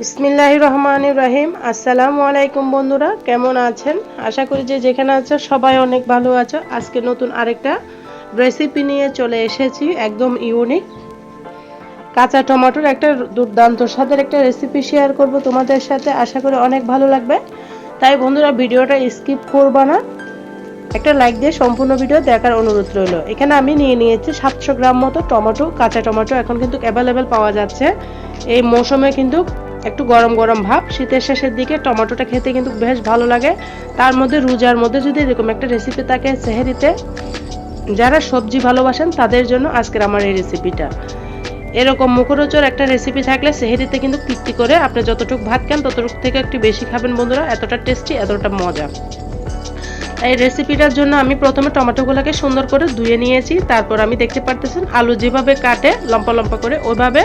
বিসমিল্লাহির রহমানির রহিম। আসসালামু আলাইকুম বন্ধুরা, কেমন আছেন? আশা করি যে যেখানে আছো সবাই অনেক ভালো আছো। আজকে নতুন আরেকটা রেসিপি নিয়ে চলে এসেছি, একদম ইউনিক কাঁচা টমেটোর একটা দুর্দান্ত স্বাদের একটা রেসিপি শেয়ার করব তোমাদের সাথে। আশা করি অনেক ভালো লাগবে। তাই বন্ধুরা ভিডিওটা স্কিপ করবা না, একটা লাইক দিয়ে সম্পূর্ণ ভিডিও দেখার অনুরোধ রইল। এখানে আমি নিয়ে নিয়েছি 700 গ্রাম মতো টমেটো, কাঁচা টমেটো এখন কিন্তু অ্যাভেলেবেল পাওয়া যাচ্ছে। এই মৌসুমে কিন্তু একটু গরম গরম ভাব, শীতের শেষের দিকে টমেটোটা খেতে কিন্তু বেশ ভালো লাগে। তার মধ্যে রোজার মধ্যে যদি এরকম একটা রেসিপি থাকে সেহরিতে, যারা সবজি ভালোবাসেন তাদের জন্য আজকের আমার এই রেসিপিটা। এরকম মুখরোচক একটা রেসিপি থাকলে সেহরিতে কিন্তু তৃপ্তি করে আপনি যতটুকু ভাত খান ততটুকু থেকে একটু বেশি খাবেন বন্ধুরা, এতটা টেস্টি, এতটা মজা। এই রেসিপিটার জন্য আমি প্রথমে টমেটোগুলোকে সুন্দর করে ধুয়ে নিয়েছি। তারপর আমি দেখতে পারতেছেন আলু যেভাবে কাটে লম্বা লম্বা করে ওইভাবে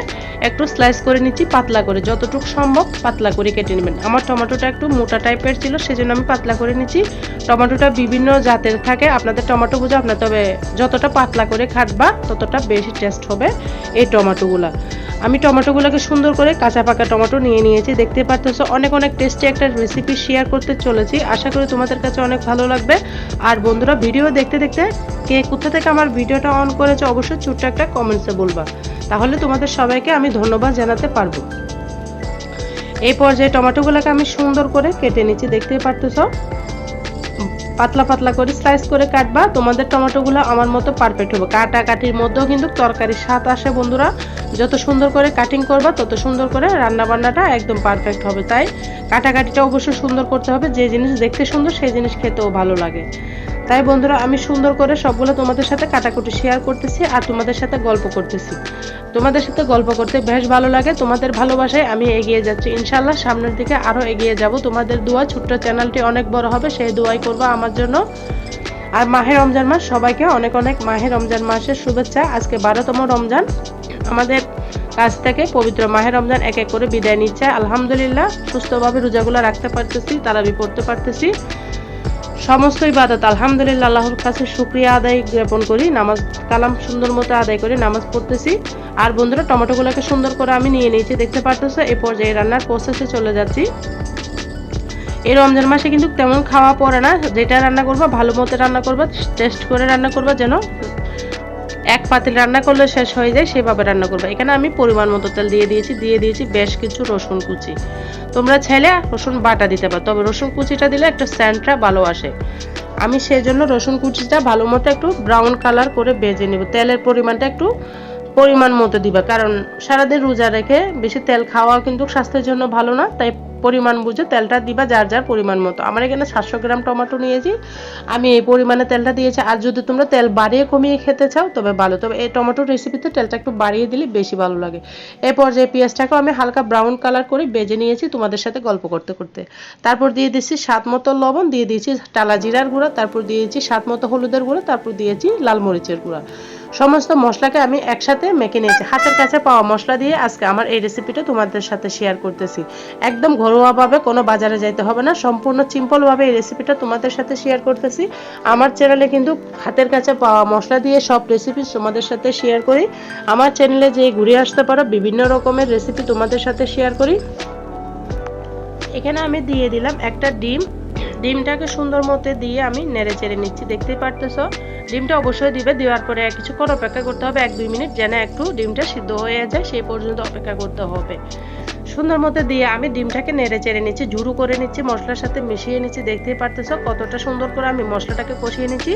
একটু স্লাইস করে নিচ্ছি, পাতলা করে, যতটুকু সম্ভব পাতলা করে কেটে নেবেন। আমার টমেটোটা একটু মোটা টাইপের ছিল, সেজন্য আমি পাতলা করে নিচ্ছি। টমেটোটা বিভিন্ন জাতের থাকে, আপনাদের টমেটো বুঝে আপনার, তবে যতটা পাতলা করে কাটবা ততটা বেশি টেস্ট হবে এই টমেটোগুলা। আমি টমেটোগুলোকে সুন্দর করে কাঁচা পাকা টমেটো নিয়ে নিয়েছি, দেখতে পাচ্ছ। অনেক অনেক টেস্টি একটা রেসিপি শেয়ার করতে চলেছি, আশা করি তোমাদের কাছে অনেক ভালো লাগবে। আর বন্ধুরা ভিডিও দেখতে দেখতে কে কোথা থেকে আমার ভিডিওটা অন করেছে অবশ্যই ছোট্ট একটা কমেন্টসে বলবা, তাহলে তোমাদের সবাইকে আমি ধন্যবাদ জানাতে পারবো। এই পর্যায়ে টমেটোগুলোকে আমি সুন্দর করে কেটে নিচ্ছি, দেখতেই পারতেছো। পাতলা পাতলা করে স্লাইস করে কাটবা, তোমাদের টমেটোগুলো আমার মতো পারফেক্ট হবে। কাটাকাটির মধ্যেও কিন্তু তরকারির স্বাদ আসে বন্ধুরা। যত সুন্দর করে কাটিং করবা তত সুন্দর করে রান্না বান্নাটা একদম পারফেক্ট হবে। তাই কাটাকাটিটা অবশ্যই সুন্দর করতে হবে, যে জিনিস দেখতে সুন্দর সেই জিনিস খেতেও ভালো লাগে। তাই বন্ধুরা আমি সুন্দর করে সবগুলো তোমাদের সাথে কাটাকুটি শেয়ার করতেছি আর তোমাদের সাথে গল্প করতেছি। তোমাদের সাথে গল্প করতে বেশ ভালো লাগে, তোমাদের ভালোবাসায় আমি এগিয়ে যাচ্ছি। ইনশাল্লাহ সামনের দিকে আরও এগিয়ে যাব। তোমাদের দোয়া, ছোট্ট চ্যানেলটি অনেক বড় হবে, সেই দোয়াই করবা আমার জন্য। আর মাহে রমজান মাস, সবাইকে অনেক অনেক মাহে রমজান মাসের শুভেচ্ছা। আজকে 12তম রমজান, আমাদের কাছ থেকে পবিত্র মাহে রমজান এক এক করে বিদায় নিচ্ছে। আলহামদুলিল্লাহ সুস্থভাবে রোজাগুলো রাখতে পারতেছি, তারাবি পড়তে পারতেছি। সমস্ত ইবাদত আলহামদুলিল্লাহ আল্লাহর কাছে শুকরিয়া আদায় জ্ঞাপন করি, নামাজ কালাম সুন্দর মতো আদায় করে নামাজ পড়তেছি। আর বন্ধুরা টমেটোগুলোকে সুন্দর করে আমি নিয়ে নিয়েছি, দেখতে পারতেছো। এই পর্যায়ে রান্নার প্রসেসে চলে যাচ্ছি। এই রমজান মাসে কিন্তু তেমন খাওয়া পড়ে না, যেটা রান্না করবা ভালো মতো রান্না করবা, টেস্ট করে রান্না করবা, যেন এক পাতিল রান্না করলে শেষ হয়ে যায় সেভাবে রান্না করবা। এখানে আমি পরিমাণ মতো তেল দিয়ে দিয়েছি বেশ কিছু রসুন কুচি। তোমরা চাইলে রসুন বাটা দিতে পারো, তবে রসুন কুচিটা দিলে একটা সেন্টটা ভালো আসে। আমি সেই জন্য রসুন কুচিটা ভালো মতো একটু ব্রাউন কালার করে ভেজে নেব। তেলের পরিমাণটা একটু পরিমাণ মতো দিবা, কারণ সারাদিন রোজা রেখে বেশি তেল খাওয়া কিন্তু স্বাস্থ্যের জন্য ভালো না। তাই পরিমাণ বুঝে তেলটা দিবা, যার যার পরিমাণ মতো। আমার এখানে 700 গ্রাম টমেটো নিয়েছি, আমি এই পরিমাণে তেলটা দিয়েছি। আর যদি তোমরা তেল বাড়িয়ে কমিয়ে খেতে চাও তবে ভালো, তবে এই টমেটো রেসিপিতে তেলটা একটু বাড়িয়ে দিলে বেশি ভালো লাগে। এই পর্যায়ে পেঁয়াজটাকেও আমি হালকা ব্রাউন কালার করে ভেজে নিয়েছি তোমাদের সাথে গল্প করতে করতে। তারপর দিয়ে দিচ্ছি স্বাদ মতো লবণ, দিয়ে দিয়েছি টালা জিরার গুঁড়া, তারপর দিয়েছি স্বাদ মতো হলুদের গুঁড়া, তারপর দিয়েছি লাল মরিচের গুঁড়া। সমস্ত মশলাকে আমি একসাথে মেখে নিয়েছি। হাতের কাছে পাওয়া মশলা দিয়ে আজকে আমার এই রেসিপিটা তোমাদের সাথে শেয়ার করতেছি। একদম ঘরোয়াভাবে, কোনো বাজারে যাইতে হবে না, সম্পূর্ণ সিম্পলভাবে এই রেসিপিটা তোমাদের সাথে শেয়ার করতেছি। আমার চ্যানেলে কিন্তু হাতের কাছে পাওয়া মশলা দিয়ে সব রেসিপি তোমাদের সাথে শেয়ার করি। আমার চ্যানেলে যে ঘুরে আসতে পারো, বিভিন্ন রকমের রেসিপি তোমাদের সাথে শেয়ার করি। এখানে আমি দিয়ে দিলাম একটা ডিম। ডিমটাকে সুন্দর মতো দিয়ে আমি নেড়ে চেড়ে নিচ্ছি, দেখতেই পারতেছো। ডিমটা অবশ্যই দিবে, দেওয়ার পরে কিছুক্ষণ অপেক্ষা করতে হবে, 1-2 মিনিট, যেন একটু ডিমটা সিদ্ধ হয়ে যায় সেই পর্যন্ত অপেক্ষা করতে হবে। সুন্দর মতো দিয়ে আমি ডিমটাকে নেড়ে চেড়ে নিচ্ছি, ঝুরু করে নিচ্ছি, মশলার সাথে মিশিয়ে নিচ্ছি। দেখতেই পারতেছো কতটা সুন্দর করে আমি মশলাটাকে কষিয়ে নিচ্ছি।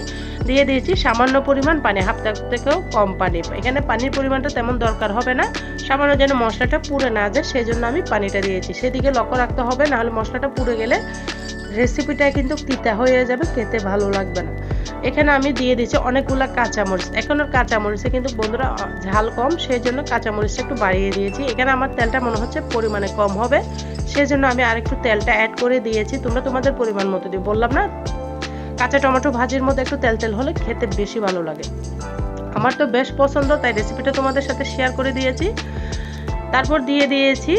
দিয়ে দিয়েছি সামান্য পরিমাণ পানি, হাফ কাপ থেকেও কম পানি। এখানে পানির পরিমাণটা তেমন দরকার হবে না, সামান্য যেন মশলাটা পুড়ে না যায় সেই জন্য আমি পানিটা দিয়েছি। সেদিকে লক্ষ্য রাখতে হবে, নাহলে মশলাটা পুড়ে গেলে রেসিপিটা কিন্তু তিতা হয়ে যাবে, খেতে ভালো লাগবে না। এখানে আমি দিয়ে দিচ্ছি অনেকগুলো কাঁচামরিচ। এখনের কাঁচামরিচে কিন্তু বন্ধুরা ঝাল কম, সেই জন্য কাঁচামরিচটা একটু বাড়িয়ে দিয়েছি। এখানে আমার তেলটা মনে হচ্ছে পরিমাণে কম হবে, সেই জন্য আমি আরেকটু তেলটা অ্যাড করে দিয়েছি। তোমরা তোমাদের পরিমাণ মতো দিও, বললাম না কাঁচা টমেটো ভাজির মধ্যে একটু তেল তেল হলে খেতে বেশি ভালো লাগে। আমার তো বেশ পছন্দ, তাই রেসিপিটা তোমাদের সাথে শেয়ার করে দিয়েছি। তারপর দিয়ে দিয়েছি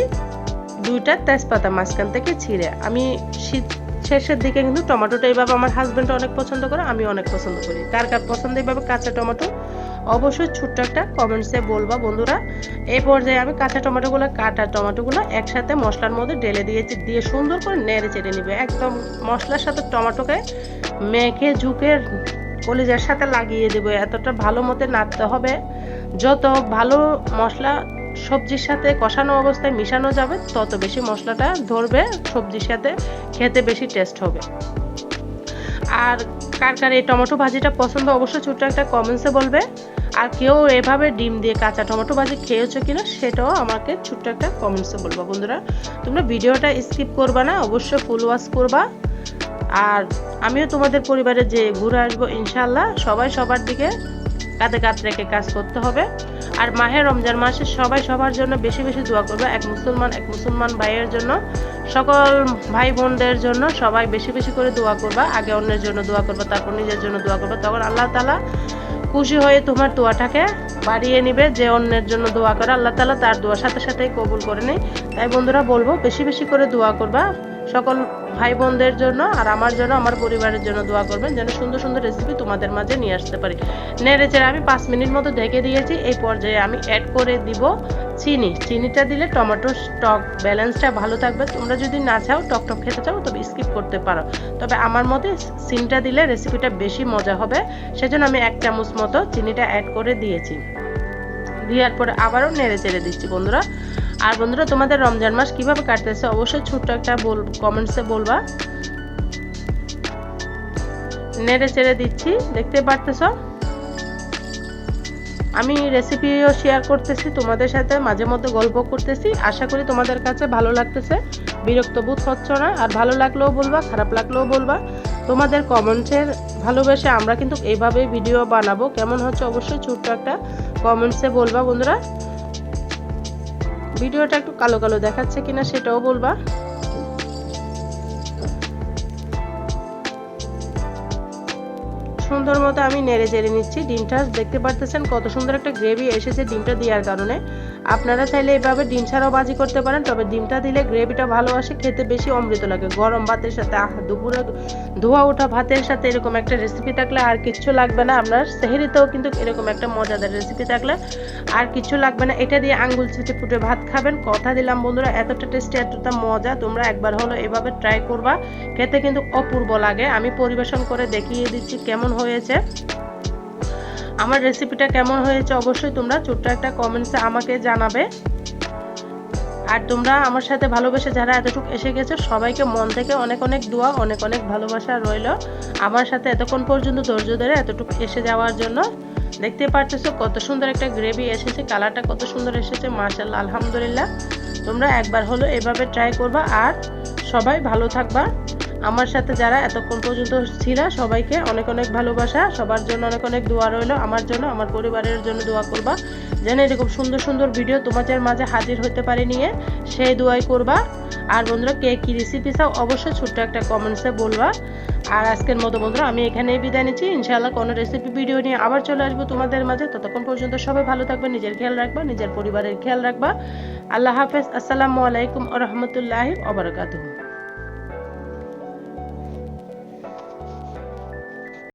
2টা তেজপাতা মাঝখান থেকে ছিঁড়ে। আমি শীত শেষের দিকে কিন্তু টমেটোটা এইভাবে আমার হাজবেন্ড অনেক পছন্দ করে, আমি অনেক পছন্দ করি। কার কার পছন্দ এইভাবে কাঁচা টমেটো অবশ্যই ছোট্ট একটা কমেন্টসে বলবা বন্ধুরা। এই পর্যায়ে আমি কাঁচা টমেটোগুলো একসাথে মশলার মধ্যে ঢেলে দিয়েছি, দিয়ে সুন্দর করে নেড়ে চেড়ে নিবে। একদম মশলার সাথে টমেটোকে মেখে ঝুঁকে কলিজার সাথে লাগিয়ে দেবো। এতটা ভালো মতো নাড়তে হবে, যত ভালো মশলা সবজির সাথে কষানো অবস্থায় মিশানো যাবে তত বেশি মশলাটা ধরবে, সবজির সাথে খেতে বেশি টেস্ট হবে। আর কার কার এই টমেটো ভাজিটা পছন্দ অবশ্যই ছোট্ট একটা কমেন্টসে বলবে। আর কেউ এভাবে ডিম দিয়ে কাঁচা টমেটো ভাজি খেয়েছো কিনা সেটাও আমাকে ছোট্ট একটা কমেন্টসে বলবা বন্ধুরা। তোমরা ভিডিওটা স্কিপ করবা না, অবশ্যই ফুল ওয়াচ করবা। আর আমিও তোমাদের পরিবারে যে ঘুরে আসবো ইনশাল্লাহ। সবাই সবার দিকে কাঁধে কাঁধ রেখে কাজ করতে হবে। আর মাহে রমজান মাসে সবাই সবার জন্য বেশি বেশি দোয়া করবে। এক মুসলমান ভাইয়ের জন্য, সকল ভাই বোনদের জন্য সবাই বেশি বেশি করে দোয়া করবা। আগে অন্যের জন্য দোয়া করবা, তারপর নিজের জন্য দোয়া করবা। তখন আল্লাহ তাআলা খুশি হয়ে তোমার দোয়াটাকে বাড়িয়ে নিবে। যে অন্যের জন্য দোয়া করে আল্লাহ তাআলা তার দোয়ার সাথে সাথেই কবুল করে নেয়। তাই বন্ধুরা বলবো বেশি বেশি করে দোয়া করবা সকল ভাই বোনদের জন্য, আর আমার জন্য, আমার পরিবারের জন্য দোয়া করবেন যেন সুন্দর সুন্দর রেসিপি তোমাদের মাঝে নিয়ে আসতে পারি। নেড়ে চেড়ে আমি 5 মিনিট মতো ঢেকে দিয়েছি। এই পর্যায়ে আমি অ্যাড করে দিব চিনিটা দিলে টমেটোর টক ব্যালেন্সটা ভালো থাকবে। তোমরা যদি না চাও টক খেতে চাও তবে স্কিপ করতে পারো, তবে আমার মতে চিনিটা দিলে রেসিপিটা বেশি মজা হবে। সেজন্য আমি 1 চামচ মতো চিনিটা অ্যাড করে দিয়েছি। দেওয়ার পরে আবারও নেড়ে চেড়ে দিচ্ছি বন্ধুরা। আর বন্ধুরা তোমাদের রমজান মাস কিভাবে কাটতেছে অবশ্যই ছোট্ট একটা কমেন্টসে বলবা। নেড়ে চেড়ে দিচ্ছি, দেখতে পারতেছো আমি রেসিপিও শেয়ার করতেছি তোমাদের সাথে, মাঝে মধ্যে গল্প করতেছি। আশা করি তোমাদের কাছে ভালো লাগতেছে, বিরক্ত বোধ হচ্ছে না। আর ভালো লাগলেও বলবা, খারাপ লাগলেও বলবা। তোমাদের কমেন্টসের ভালোবেসে আমরা কিন্তু এইভাবেই ভিডিও বানাবো। কেমন হচ্ছে অবশ্যই ছোট্ট একটা কমেন্টসে বলবা বন্ধুরা। ভিডিওটা একটু কালো কালো দেখাচ্ছে কিনা সেটাও বলবা। সুন্দর মতো আমি নেড়ে চেড়ে নিচ্ছি। ডিমটা দেখতে পারতেছেন কত সুন্দর একটা গ্রেভি এসেছে ডিমটা দেওয়ার কারণে। আপনারা চাইলে এইভাবে ডিম ছাড়াও ভাজি করতে পারেন, তবে ডিমটা দিলে গ্রেভিটা ভালো আসে, খেতে বেশি অমৃত লাগে। গরম ভাতের সাথে, দুপুরে ধোয়া ওঠা ভাতের সাথে এরকম একটা রেসিপি থাকলে আর কিচ্ছু লাগবে না। আপনার সেহরিতেও কিন্তু এরকম একটা মজাদার রেসিপি থাকলে আর কিচ্ছু লাগবে না। এটা দিয়ে আঙ্গুল চেটে ফুটে ভাত খাবেন। কথা দিলাম বন্ধুরা, এতটা টেস্টি, এতটা মজা। তোমরা একবার হলো এভাবে ট্রাই করবা, খেতে কিন্তু অপূর্ব লাগে। আমি পরিবেশন করে দেখিয়ে দিচ্ছি কেমন হয়েছে। আমার রেসিপিটা কেমন হয়েছে অবশ্যই তোমরা ছোট্ট একটা কমেন্টসে আমাকে জানাবে। আর তোমরা আমার সাথে ভালোবেসে যারা এতটুকু এসে গেছো সবাইকে মন থেকে অনেক অনেক দোয়া, অনেক অনেক ভালোবাসা রইল আমার সাথে এতক্ষণ পর্যন্ত ধৈর্য ধরে এতটুকু এসে যাওয়ার জন্য। দেখতে পারতেছো কত সুন্দর একটা গ্রেভি এসেছে, কালারটা কত সুন্দর এসেছে, মাশাআল্লাহ, আলহামদুলিল্লাহ। তোমরা একবার হলো এভাবে ট্রাই করবা। আর সবাই ভালো থাকবা। আমার সাথে যারা এতক্ষণ পর্যন্ত ছিল সবাইকে অনেক অনেক ভালোবাসা, সবার জন্য অনেক অনেক দোয়া রইল। আমার জন্য, আমার পরিবারের জন্য দোয়া করবা যেন এরকম সুন্দর সুন্দর ভিডিও তোমাদের মাঝে হাজির হতে পারি নিয়ে, সেই দোয়াই করবা। আর বন্ধুরা কে কী রেসিপি চাও অবশ্যই ছোট্ট একটা কমেন্টসে বলবা। আর আজকের মতো বন্ধুরা আমি এখানেই বিদায় নিচ্ছি। ইনশাআল্লাহ কোনো রেসিপি ভিডিও নিয়ে আবার চলে আসবো তোমাদের মাঝে। ততক্ষণ পর্যন্ত সবাই ভালো থাকবে, নিজের খেয়াল রাখবা, নিজের পরিবারের খেয়াল রাখবা। আল্লাহ হাফেজ। আসসালামু আলাইকুম ওয়া রাহমাতুল্লাহি ওয়া বারাকাতুহু।